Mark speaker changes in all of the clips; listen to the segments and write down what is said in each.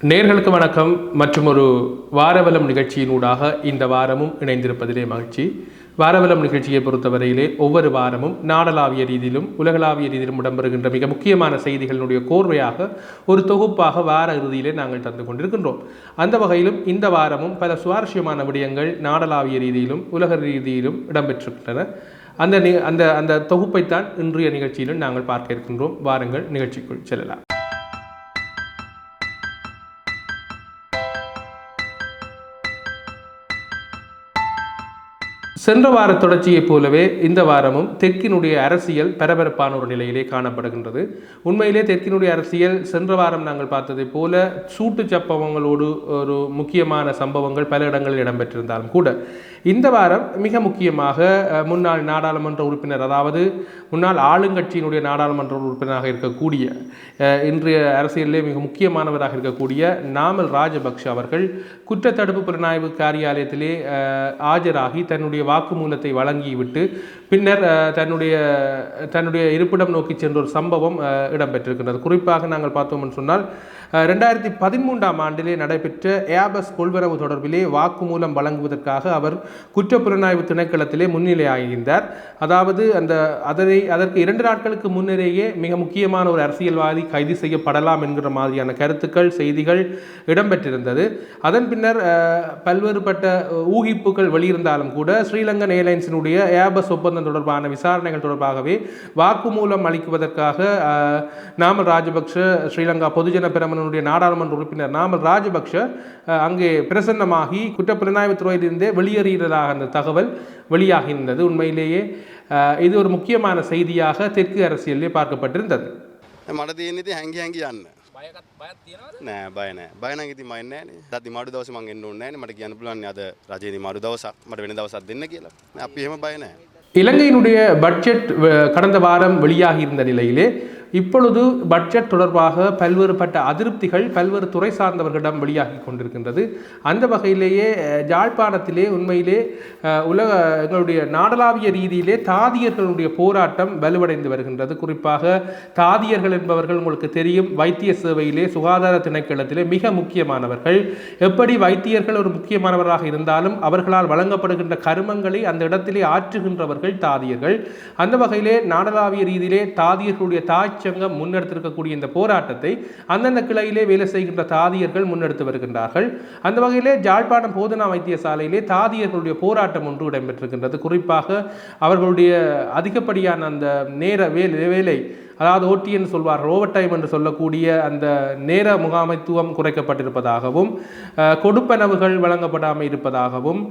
Speaker 1: நேர்களுக்கு வணக்கம். மற்றும் ஒரு வாரவலம் நிகழ்ச்சியினூடாக இந்த வாரமும் இணைந்திருப்பதிலே மகிழ்ச்சி. வாரவலம் நிகழ்ச்சியை பொறுத்தவரையிலே ஒவ்வொரு வாரமும் நாடளாவிய ரீதியிலும் உலகளாவிய ரீதியிலும் இடம்பெறுகின்ற மிக முக்கியமான செய்திகளினுடைய கோர்வையாக ஒரு தொகுப்பாக வார இறுதியிலே நாங்கள் தந்து கொண்டிருக்கின்றோம். அந்த வகையிலும் இந்த வாரமும் பல சுவாரஸ்யமான விடயங்கள் நாடளாவிய ரீதியிலும் உலக ரீதியிலும் இடம்பெற்றிருக்கின்றன. அந்த அந்த அந்த தொகுப்பைத்தான் இன்றைய நிகழ்ச்சியிலும் நாங்கள் பார்க்க இருக்கின்றோம். வாருங்கள் நிகழ்ச்சிக்குள் செல்லலாம். சென்ற வார தொடர்ச்சியைப் போலவே இந்த வாரமும் தெற்கினுடைய அரசியல் பரபரப்பான ஒரு நிலையிலே காணப்படுகின்றது. உண்மையிலே தெற்கினுடைய அரசியல் சென்ற வாரம் நாங்கள் பார்த்ததை போல சூட்டு சம்பவங்களோடு ஒரு முக்கியமான சம்பவங்கள் பல இடங்களில் இடம்பெற்றிருந்தாலும் கூட இந்த வாரம் மிக முக்கியமாக முன்னாள் நாடாளுமன்ற உறுப்பினர், அதாவது முன்னாள் ஆளுங்கட்சியினுடைய நாடாளுமன்ற உறுப்பினராக இருக்கக்கூடிய இன்றைய அரசியலிலே மிக முக்கியமானவராக இருக்கக்கூடிய நாமல் ராஜபக்ஷ அவர்கள் குற்றத்தடுப்பு புலனாய்வு காரியாலயத்திலே ஆஜராகி தன்னுடைய வாக்குமூலத்தை வழங்கிவிட்டு பின்னர் தன்னுடைய இருப்பிடம் நோக்கி சென்ற ஒரு சம்பவம் இடம்பெற்றிருக்கின்றது. குறிப்பாக நாங்கள் பார்த்தோம் சொன்னால் 2013ஆம் ஆண்டிலே நடைபெற்ற ஏபஸ் கொள்வரவு தொடர்பிலே வாக்குமூலம் வழங்குவதற்காக அவர் குற்றப்புலனாய்வு திணைக்களத்திலே முன்னிலையாகியிருந்தார். அதாவது அதற்கு 2 நாட்களுக்கு முன்னரேயே மிக முக்கியமான ஒரு அரசியல்வாதி கைது செய்யப்படலாம் என்கிற மாதிரியான கருத்துக்கள், செய்திகள் இடம்பெற்றிருந்தது. அதன் பின்னர் பல்வேறுபட்ட ஊகிப்புகள் வெளியிருந்தாலும் கூட ஸ்ரீலங்கன் ஏர்லைன்ஸினுடைய ஏபஸ் ஒப்பந்தம் தொடர்பான விசாரணைகள் தொடர்பாகவே வாக்குமூலம் அளிக்குவதற்காக நாமல் ராஜபக்ஷ, ஸ்ரீலங்கா பொதுஜன பெரமுனுடைய நாடாளுமன்ற உறுப்பினர் நாமல் ராஜபக்ஷ அங்கே பிரசன்னமாகி குற்றப்புலனாய்வு துறையிலிருந்தே வெளியேறுகிறதாக அந்த தகவல் வெளியாகியிருந்தது. உண்மையிலேயே இது ஒரு முக்கியமான செய்தியாக தெற்கு அரசியலிலே பார்க்கப்பட்டிருந்தது.
Speaker 2: මට හැඟි හැඟි යන්න නෑ බය නෑ බය නම් ඉතින් මම එන්නේ නෑනේ. දත් දිමාඩු දවසේ මම එන්න ඕනේ නෑනේ. මට කියන්න පුළුවන් අද රජේ දිමාඩු දවසක් මට වෙන දවසක් දෙන්න කියලා. අපි එහෙම බය නෑ.
Speaker 1: இலங்கையினுடைய பட்ஜெட் கடந்த வாரம் வெளியாகி இருந்த நிலையிலே இப்பொழுது பட்ஜெட் தொடர்பாக பல்வேறுபட்ட அதிருப்திகள் பல்வேறு துறை சார்ந்தவர்களிடம் வெளியாகி கொண்டிருக்கின்றது. அந்த வகையிலேயே யாழ்ப்பாணத்திலே உண்மையிலே எங்களுடைய நாடளாவிய ரீதியிலே தாதியர்களுடைய போராட்டம் வலுவடைந்து வருகின்றது. குறிப்பாக தாதியர்கள் என்பவர்கள் உங்களுக்கு தெரியும், வைத்திய சேவையிலே சுகாதார திணைக்களத்திலே மிக முக்கியமானவர்கள். எப்படி வைத்தியர்கள் ஒரு முக்கியமானவராக இருந்தாலும் அவர்களால் வழங்கப்படுகின்ற கருமங்களை அந்த இடத்திலே ஆற்றுகின்றவர்கள் தாதியர்கள். அந்த வகையிலே நாடளாவிய ரீதியிலே தாதியர்களுடைய தாய்ச்சங்கம் முன்னெடுத்திருக்கக்கூடிய இந்த போராட்டத்தை அந்தந்த கிளையிலே வேலை செய்கின்ற தாதியர்கள் முன்னெடுத்து வருகின்றார்கள். அந்த வகையிலே யாழ்ப்பாணம் போதனா வைத்தியசாலையிலே தாதியர்களுடைய போராட்டம் ஒன்று இடம்பெற்றிருக்கின்றது. குறிப்பாக அவர்களுடைய அதிகப்படியான அந்த நேர வேலை, அதாவது ஓடி என்று சொல்வார்கள், ஓவர் டைம் என்று சொல்லக்கூடிய அந்த நேர முகாமைத்துவம் குறைக்கப்பட்டிருப்பதாகவும், கொடுப்பனவுகள் வழங்கப்படாமல் இருப்பதாகவும்,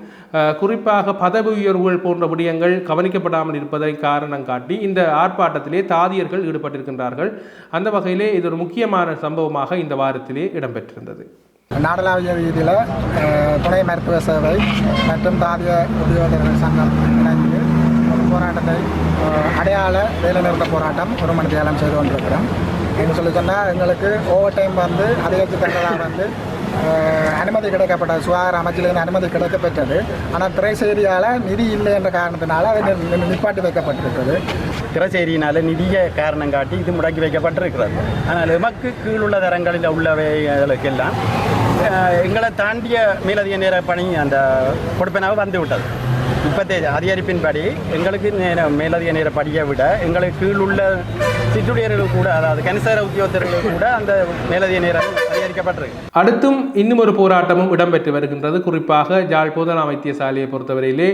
Speaker 1: குறிப்பாக பதவி உயர்வுகள் போன்ற விடயங்கள் கவனிக்கப்படாமல் இருப்பதை காரணம் காட்டி இந்த ஆர்ப்பாட்டத்திலே தாதியர்கள் ஈடுபட்டிருக்கின்றார்கள். அந்த வகையிலே இது ஒரு முக்கியமான சம்பவமாக இந்த வாரத்திலே இடம்பெற்றிருந்தது.
Speaker 3: நாடளாவிய ரீதியில் துணை மருத்துவ சேவை மற்றும் தாதிய உத்தியோகர்கள் சங்கம் இணைந்து போராட்டத்தை அடையாள வேலைநிறுத்த போராட்டம் 1 மணி நேரம் செய்து கொண்டிருக்கிறோம். என்று சொல்லி சொன்னால் எங்களுக்கு ஓவர் டைம் அதிகரித்து தங்களாக அனுமதி கிடைக்கப்பட்டது. சுகாதார அமைச்சிலிருந்து அனுமதி கிடைக்கப்பெற்றது. ஆனால் திரைச்சேரியால் நிதி இல்லை என்ற காரணத்தினால அது நிப்பாட்டி வைக்கப்பட்டிருக்கிறது.
Speaker 4: திரைச்சேரியினால் நிதிய காரணம் காட்டி இது முடக்கி வைக்கப்பட்டிருக்கிறது. ஆனால் எமக்கு கீழுள்ள தரங்களில் உள்ளவைகளுக்கெல்லாம் எங்களை தாண்டிய மேலதிக நேர பணி அந்த கொடுப்பனாக வந்து விட்டது. இப்போதே அதிகரிப்பின்படி எங்களுக்கு மேலதிக நேர படியை விட எங்களுக்கு கீழுள்ள சிற்றுடையர்கள் கூட, அதாவது கனிசார உத்தியோகத்தர்கள் கூட அந்த மேலதிக நேரம் அதிகரிக்கப்பட்டிருக்கு.
Speaker 1: அடுத்தும் இன்னும் ஒரு போராட்டமும் இடம்பெற்று வருகின்றது. குறிப்பாக யாழ் போதனா வைத்தியசாலையை பொறுத்தவரையிலே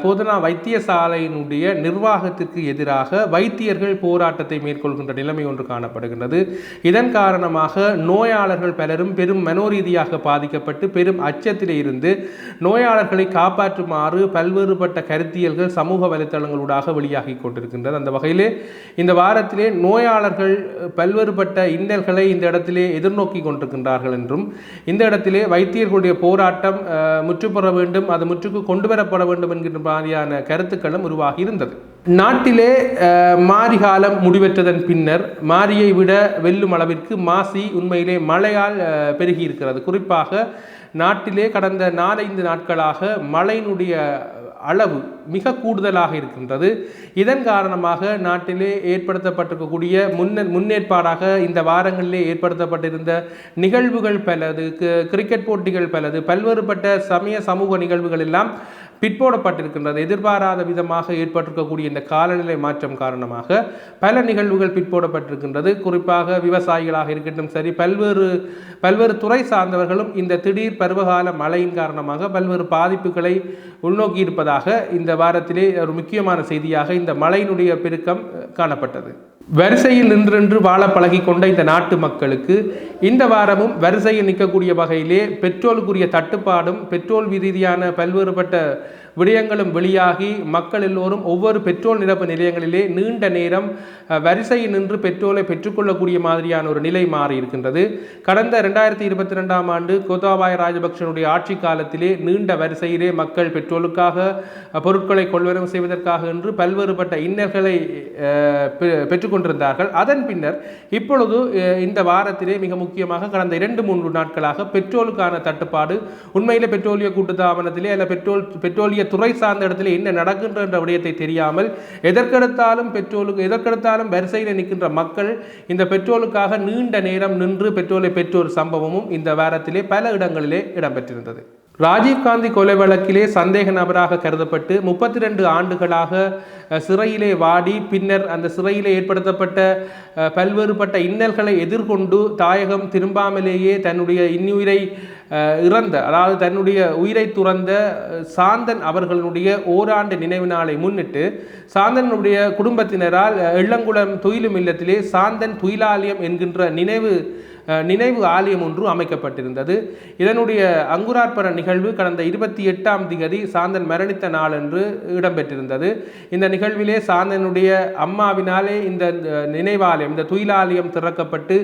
Speaker 1: போதனா வைத்தியசாலையினுடைய நிர்வாகத்திற்கு எதிராக வைத்தியர்கள் போராட்டத்தை மேற்கொள்கின்ற நிலைமை ஒன்று காணப்படுகின்றது. இதன் காரணமாக நோயாளர்கள் பலரும் பெரும் மனோரீதியாக பாதிக்கப்பட்டு பெரும் அச்சத்திலே இருந்து நோயாளர்களை காப்பாற்றுமாறு பல்வேறுபட்ட கருத்தியல்கள் சமூக வலைத்தளங்களூடாக வெளியாகி கொண்டிருக்கின்றது. அந்த வகையிலே இந்த வாரத்திலே நோயாளர்கள் பல்வேறுபட்ட இன்னல்களை இந்த இடத்திலே எதிர்நோக்கி கொண்டிருக்கின்றார்கள் என்றும், இந்த இடத்திலே வைத்தியர்களுடைய போராட்டம் முற்றுப்பெற வேண்டும், அது முற்றுக்கு கொண்டு வரப்பட வேண்டும் என்கின்ற மாதிரியான கருத்துக்களும் உருவாகி இருந்தது. நாட்டிலே மாரி காலம் முடிவற்றதன் பின்னர் மாரியை விட வெல்லும் அளவிற்கு மாசி உண்மையிலே மழையால் பெருகி இருக்கிறது. குறிப்பாக நாட்டிலே கடந்த 4-5 நாட்களாக மழையினுடைய அளவு மிக கூடுதலாக இருக்கின்றது. இதன் காரணமாக நாட்டிலே ஏற்படுத்தப்பட்டிருக்கக்கூடிய முன்னேற்பாடாக இந்த வாரங்களிலே ஏற்படுத்தப்பட்டிருந்த நிகழ்வுகள் பலது, கிரிக்கெட் போட்டிகள் பலது, பல்வேறுபட்ட சமய சமூக நிகழ்வுகள் எல்லாம் பிற்போடப்பட்டிருக்கின்றது. எதிர்பாராத விதமாக ஏற்பட்டிருக்கக்கூடிய இந்த காலநிலை மாற்றம் காரணமாக பல நிகழ்வுகள் பிற்போடப்பட்டிருக்கின்றது. குறிப்பாக விவசாயிகளாக இருக்கட்டும் சரி, பல்வேறு துறை சார்ந்தவர்களும் இந்த திடீர் பருவகால மழையின் காரணமாக பல்வேறு பாதிப்புகளை உள்நோக்கி இருப்பதாக இந்த வாரத்திலே ஒரு முக்கியமான செய்தியாக இந்த மழையினுடைய பெருக்கம் காணப்பட்டது. வரிசையில் நின்று வாழ பழகி கொண்ட இந்த நாட்டு மக்களுக்கு இந்த வாரமும் வரிசையில் நிற்கக்கூடிய வகையிலே பெட்ரோலுக்குரிய தட்டுப்பாடும் பெட்ரோல் ரீதியான பல்வேறுபட்ட விடயங்களும் வெளியாகி மக்கள் எல்லோரும் ஒவ்வொரு பெட்ரோல் நிரப்பு நிலையங்களிலே நீண்ட நேரம் வரிசையில் நின்று பெட்ரோலை பெற்றுக்கொள்ளக்கூடிய மாதிரியான ஒரு நிலை மாறி இருக்கின்றது. கடந்த 2022 ஆண்டு கோத்தாபாய ராஜபக்சனுடைய ஆட்சி காலத்திலே நீண்ட வரிசையிலே மக்கள் பெட்ரோலுக்காக பொருட்களை கொள்வனவு செய்வதற்காக என்று பல்வேறுபட்ட இன்னல்களை பெற்றுக்கொண்டிருந்தார்கள். அதன் பின்னர் இப்பொழுது இந்த வாரத்திலே மிக முக்கியமாக கடந்த 2-3 நாட்களாக பெட்ரோலுக்கான தட்டுப்பாடு உண்மையிலே பெட்ரோலிய கூட்டுத்தாபனத்திலே அல்ல பெட்ரோலிய துறை சார்ந்த இடத்துல என்ன நடக்கின்ற என்ற விடயத்தை தெரியாமல் எதற்கெடுத்தாலும் வரிசையில் நிற்கின்ற மக்கள் இந்த பெட்ரோலுக்காக நீண்ட நேரம் நின்று பெட்ரோலை பெற்ற ஒரு சம்பவமும் இந்த வாரத்திலே பல இடங்களிலே இடம்பெற்றிருந்தது. ராஜீவ்காந்தி கொலை வழக்கிலே சந்தேக நபராக கருதப்பட்டு 32 ஆண்டுகளாக சிறையிலே வாடி பின்னர் அந்த சிறையிலே ஏற்படுத்தப்பட்ட பல்வேறுபட்ட இன்னல்களை எதிர்கொண்டு தாயகம் திரும்பாமலேயே தன்னுடைய இன்னுயிரை அதாவது தன்னுடைய உயிரை துறந்த சாந்தன் அவர்களுடைய ஓராண்டு நினைவு நாளை முன்னிட்டு சாந்தனுடைய குடும்பத்தினரால் எள்ளங்குளம் துயிலும் இல்லத்திலே சாந்தன் துயிலாலயம் என்கின்ற நினைவு ஆலயம் ஒன்று அமைக்கப்பட்டிருந்தது. இதனுடைய அங்குரார்ப்பண நிகழ்வு கடந்த 28ஆம் திகதி சாந்தன் மரணித்த நாள் என்று இடம்பெற்றிருந்தது. இந்த நிகழ்விலே சாந்தனுடைய அம்மாவினாலே இந்த நினைவாலயம், இந்த துயிலாலயம் திறக்கப்பட்டு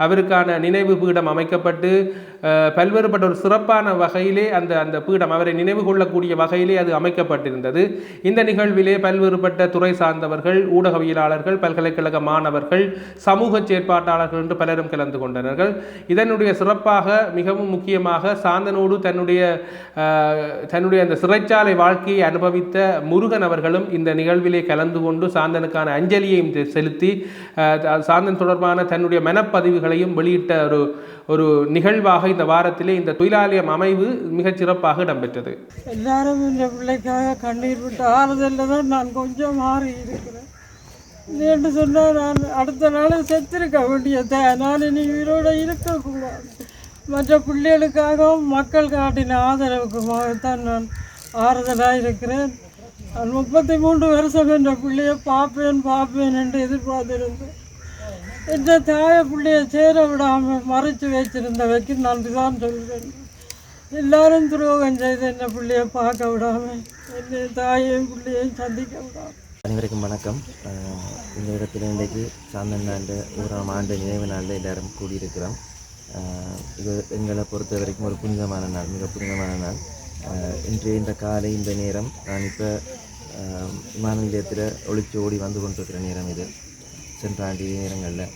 Speaker 1: அவருக்கான நினைவு பீடம் அமைக்கப்பட்டு பல்வேறுபட்ட ஒரு சிறப்பான வகையிலே அந்த பீடம் அவரை நினைவு கொள்ளக்கூடிய வகையிலே அது அமைக்கப்பட்டிருந்தது. இந்த நிகழ்விலே பல்வேறுபட்ட துறை சார்ந்தவர்கள், ஊடகவியலாளர்கள், பல்கலைக்கழக மாணவர்கள், சமூக செயற்பாட்டாளர்கள் என்று பலரும் கலந்து கொண்டனர். இதனுடைய சிறப்பாக மிகவும் முக்கியமாக சாந்தனோடு தன்னுடைய அந்த சிறைச்சாலை வாழ்க்கையை அனுபவித்த முருகன் அவர்களும் இந்த நிகழ்விலே கலந்து கொண்டு சாந்தனுக்கான அஞ்சலியையும் செலுத்தி சாந்தன் தொடர்பான தன்னுடைய மனப்பதிவுகளையும் வெளியிட்ட ஒரு நிகழ்வாக இந்த வாரத்திலே இந்த தொழிலாலயம் அமைவு மிகச் சிறப்பாக இடம்பெற்றது.
Speaker 5: எல்லாரும் இந்த பிள்ளைக்காக கண்ணீர் விட்டு ஆறுதலில் தான் நான் கொஞ்சம் மாறி இருக்கிறேன். என்று சொன்னால் நான் அடுத்த நாள் செத்திருக்க வேண்டியதை நான் இனி உயிரோடு இருக்கக்கூடாது. மற்ற பிள்ளைகளுக்காகவும் மக்கள் காட்டின ஆதரவுக்குமாகத்தான் நான் ஆறுதலாக இருக்கிறேன். நான் 33 வருஷம் என்ற பிள்ளையை பார்ப்பேன் என்று எதிர்பார்த்திருந்தேன். என்ற தாய பிள்ளையை சேர விடாமல் மறைச்சு வச்சிருந்தவைக்கு நன்றி தான் சொல்கிறேன். எல்லாரும் துரோகம் செய்து என்ன பிள்ளையை பார்க்க விடாமல் என்னை தாயையும் பிள்ளையையும் சந்திக்க விடாமல்.
Speaker 6: அனைவருக்கும் வணக்கம். இந்த இடத்துல இன்றைக்கு சாந்தன் ஆண்டு 1ஆம் ஆண்டு நினைவு நாளில் எல்லாரும் கூடியிருக்கிறோம். இது எங்களை பொறுத்த வரைக்கும் ஒரு புனிதமான நாள், மிக புனிதமான நாள். இன்றைய இந்த காலை இந்த நேரம் நான் இப்போ விமான நிலையத்தில் ஒளிச்சு ஓடி வந்து கொண்டிருக்கிற நேரம் இது. சென்றாண்டி நேரங்களில்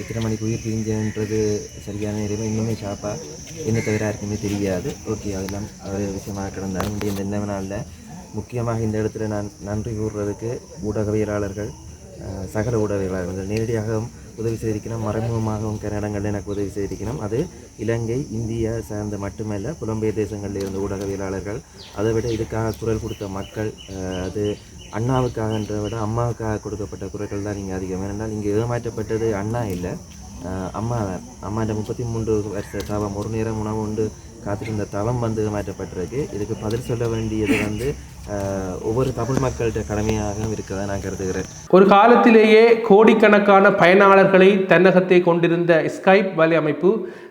Speaker 6: எத்தனை மணிக்கு உயிர் பிரிஞ்சுன்றது சரியான நேரமே இன்னுமே ஷாப்பாக என்ன தவிர யாருக்குமே தெரியாது. ஓகே, அதெல்லாம் ஒரு விஷயமாக கிடந்தாலும் இன்றைய இந்த நினைவு நாளில் முக்கியமாக இந்த இடத்துல நான் நன்றி கூறுறதுக்கு ஊடகவியலாளர்கள், சகல ஊடகவியலாளர்கள் நேரடியாகவும் உதவி செய்திருக்கணும், மறைமுகமாகவும் கன்னடங்களில் எனக்கு உதவி செய்திருக்கணும். அது இலங்கை, இந்தியா சார்ந்த மட்டுமல்ல, புலம்பெயர் தேசங்களில் இருந்த ஊடகவியலாளர்கள், அதை விட இதுக்காக குரல் கொடுத்த மக்கள், அது அண்ணாவுக்காகன்றதை விட அம்மாவுக்காக கொடுக்கப்பட்ட குரல்கள் தான் இங்கே அதிகம். ஏனென்றால் இங்கே ஏமாற்றப்பட்டது அண்ணா இல்லை, அம்மா தான். அம்மாண்ட 33 வருஷ தவம், ஒரு நேரம் உணவு உண்டு காத்திருந்த தவம் ஏமாற்றப்பட்டிருக்கு. இதுக்கு பதில் சொல்ல வேண்டியது ஒவ்வொரு தமிழ் மக்கள்கிட்ட கடமையாக இருக்கதை நான் கருதுகிறேன்.
Speaker 1: ஒரு காலத்திலேயே கோடிக்கணக்கான பயனாளர்களை தன்னகத்தை கொண்டிருந்த ஸ்கைப் வலையமைப்பு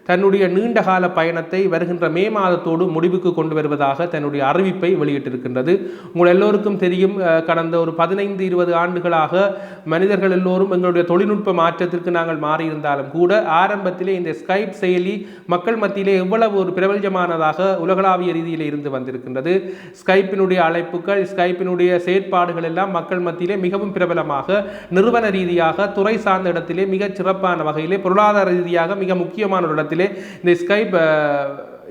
Speaker 1: தன்னுடைய நீண்டகால பயணத்தை வருகின்ற மே மாதத்தோடு முடிவுக்கு கொண்டு வருவதாக தன்னுடைய அறிவிப்பை வெளியிட்டிருக்கின்றது. உங்கள் எல்லோருக்கும் தெரியும், கடந்த ஒரு 15-20 ஆண்டுகளாக மனிதர்கள் எல்லோரும் எங்களுடைய தொழில்நுட்ப மாற்றத்திற்கு நாங்கள் மாறியிருந்தாலும் கூட ஆரம்பத்திலே இந்த ஸ்கைப் செயலி மக்கள் மத்தியிலே எவ்வளவு ஒரு பிரபலமானதாக உலகளாவிய ரீதியில் இருந்து வந்திருக்கின்றது. ஸ்கைப்பினுடைய அழைப்புகள், ஸ்கைப்பினுடைய செயற்பாடுகள் எல்லாம் மக்கள் மத்தியிலே மிகவும் பிரபலமாக, நிறுவன ரீதியாக, துறை சார்ந்த இடத்திலே மிகச் சிறப்பான வகையிலே, பொருளாதார ரீதியாக மிக முக்கியமான ஒரு இடத்திலே இந்த ஸ்கைப்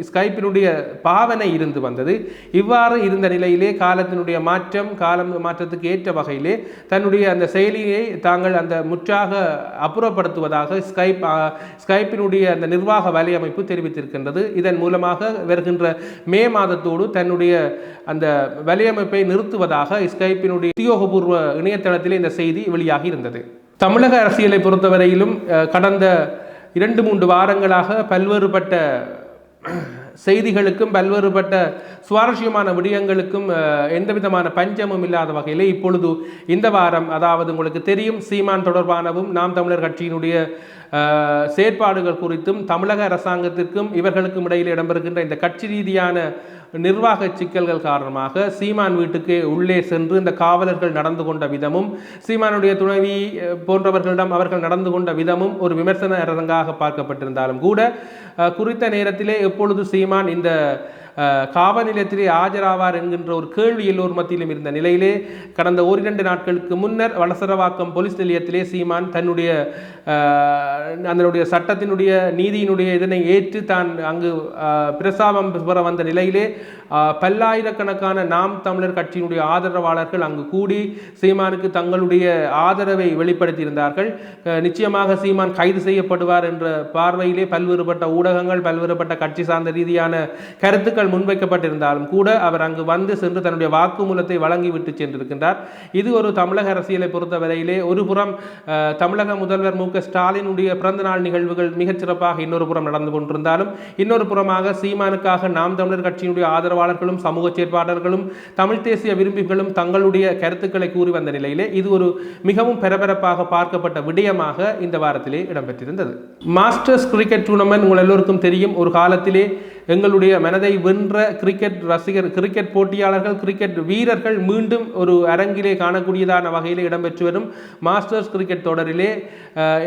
Speaker 1: ஸ்கைப்பினுடைய பாவனை இருந்து வந்தது. இவ்வாறு இருந்த நிலையிலே காலத்தினுடைய மாற்றத்துக்கு ஏற்ற வகையிலே தன்னுடைய அந்த செயலியை தாங்கள் அந்த முற்றாக அப்புறப்படுத்துவதாக ஸ்கைப்பினுடைய அந்த நிர்வாக வலையமைப்பு தெரிவித்திருக்கின்றது. இதன் மூலமாக வருகின்ற மே மாதத்தோடு தன்னுடைய அந்த வலையமைப்பை நிறுத்துவதாக ஸ்கைப்பினுடைய உத்தியோகபூர்வ இணையதளத்திலே இந்த செய்தி வெளியாகி இருந்தது. தமிழக அரசியலை பொறுத்தவரையிலும் கடந்த 2-3 வாரங்களாக பல்வேறுபட்ட செய்திகளுக்கும் பல்வேறுபட்ட சுவாரஸ்யமான விடயங்களுக்கும் எந்த விதமான பஞ்சமும் இல்லாத வகையிலே இப்பொழுது இந்த வாரம், அதாவது உங்களுக்கு தெரியும், சீமான் தொடர்பானவும் நாம் தமிழர் கட்சியினுடைய செயற்பாடுகள் குறித்தும் தமிழக அரசாங்கத்திற்கும் இவர்களுக்கும் இடையில் இடம்பெறுகின்ற இந்த கட்சி ரீதியான நிர்வாக சிக்கல்கள் காரணமாக சீமான் வீட்டுக்கு உள்ளே சென்று இந்த காவலர்கள் நடந்து கொண்ட விதமும், சீமானுடைய துணைவி போன்றவர்களிடம் அவர்கள் நடந்து கொண்ட விதமும் ஒரு விமர்சன அரங்காக பார்க்கப்பட்டிருந்தாலும் கூட குறித்த நேரத்திலே எப்பொழுது சீமான் இந்த காவல் நிலையத்திலே ஆஜராவார் என்கின்ற ஒரு கேள்வி எல்லோர் மத்தியிலும் இருந்த நிலையிலே கடந்த 1-2 நாட்களுக்கு முன்னர் வலசரவாக்கம் போலீஸ் நிலையத்திலே சீமான் தன்னுடைய அதனுடைய சட்டத்தினுடைய நீதியினுடைய இதனை ஏற்று தான் அங்கு பிரசாபம் பெற வந்த நிலையிலே பல்லாயிரக்கணக்கான நாம் தமிழர் கட்சியினுடைய ஆதரவாளர்கள் அங்கு கூடி சீமானுக்கு தங்களுடைய ஆதரவை வெளிப்படுத்தியிருந்தார்கள். நிச்சயமாக சீமான் கைது செய்யப்படுவார் என்ற பார்வையிலே பல்வேறுபட்ட ஊடகங்கள் பல்வேறுபட்ட கட்சி சார்ந்த ரீதியான கருத்துக்கள் முன்வைக்கப்பட்டிருந்தாலும் கூட அவர் அங்கு வந்து சென்று தன்னுடைய வாக்குமூலத்தை வழங்கிவிட்டு சென்றிருக்கின்றார். இது ஒரு தமிழக அரசியலை பொறுத்தவரையிலே ஒரு புறம் தமிழக முதல்வர் மு க ஸ்டாலினுடைய பிறந்த நாள் நிகழ்வுகள் மிகச்சிறப்பாக இன்னொரு புறம் நடந்து கொண்டிருந்தாலும், இன்னொரு புறமாக சீமானுக்காக நாம் தமிழர் கட்சியினுடைய ஆதரவாளர்களும் சமூக செயற்பாளர்களும் தமிழ் தேசிய விரும்பிகளும் தங்களுடைய கருத்துக்களை கூறி வந்த நிலையிலே இது ஒரு மிகவும் பரபரப்பாக பார்க்கப்பட்ட விடயமாக இந்த வாரத்திலே இடம்பெற்றிருந்தது. மாஸ்டர்ஸ் கிரிக்கெட் டூர்னமெண்ட் உங்கள் எல்லோருக்கும் தெரியும், ஒரு காலத்திலே எங்களுடைய மனதை வென்ற கிரிக்கெட் போட்டியாளர்கள், கிரிக்கெட் வீரர்கள் மீண்டும் ஒரு அரங்கிலே காணக்கூடியதான வகையில் இடம்பெற்று வரும் மாஸ்டர்ஸ் கிரிக்கெட் தொடரிலே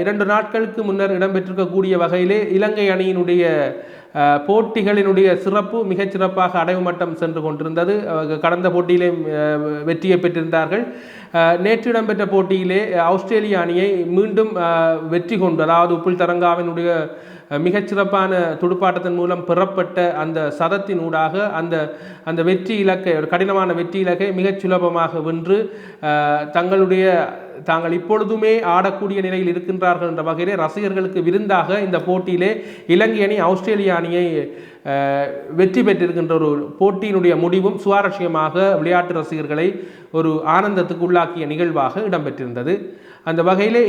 Speaker 1: 2 நாட்களுக்கு முன்னர் இடம்பெற்றிருக்கக்கூடிய வகையிலே இலங்கை அணியினுடைய போட்டிகளினுடைய சிறப்பு மிகச்சிறப்பாக அடைவு மட்டம் சென்று கொண்டிருந்தது. கடந்த போட்டியிலே வெற்றியை பெற்றிருந்தார்கள். நேற்று இடம்பெற்ற போட்டியிலே ஆஸ்திரேலிய அணியை மீண்டும் வெற்றி கொண்டு, அதாவது உப்புல் தரங்காவினுடைய மிகச்சிறப்பான துடுப்பாட்டத்தின் மூலம் பெறப்பட்ட அந்த சதத்தின் ஊடாக அந்த வெற்றி இலக்கை, ஒரு கடினமான வெற்றி இலக்கை மிகச் சுலபமாக வென்று தாங்கள் இப்பொழுதுமே ஆடக்கூடிய நிலையில் இருக்கின்றார்கள் என்ற வகையிலே ரசிகர்களுக்கு விருந்தாக இந்த போட்டியிலே இலங்கை அணி ஆஸ்திரேலிய அணியை வெற்றி பெற்றிருக்கின்ற ஒரு போட்டியினுடைய முடிவும் சுவாரஸ்யமாக விளையாட்டு ரசிகர்களை ஒரு ஆனந்தத்துக்கு உள்ளாக்கிய நிகழ்வாக இடம்பெற்றிருந்தது. அந்த வகையிலே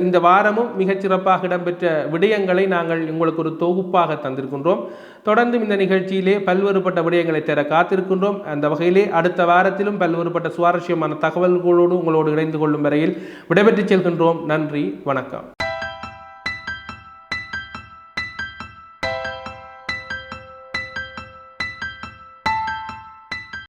Speaker 1: இந்த வாரமும் மிகச்சிறப்பாக இடம்பெற்ற விடயங்களை நாங்கள் உங்களுக்கு ஒரு தொகுப்பாக தந்திருக்கின்றோம். தொடர்ந்தும் இந்த நிகழ்ச்சியிலே பல்வேறுபட்ட விடயங்களை தர காத்திருக்கின்றோம். அந்த வகையிலே அடுத்த வாரத்திலும் பல்வேறுபட்ட சுவாரஸ்யமான தகவல்களோடு உங்களோடு இணைந்து கொள்ளும் வரையில் விடைபெற்று செல்கின்றோம். நன்றி, வணக்கம்.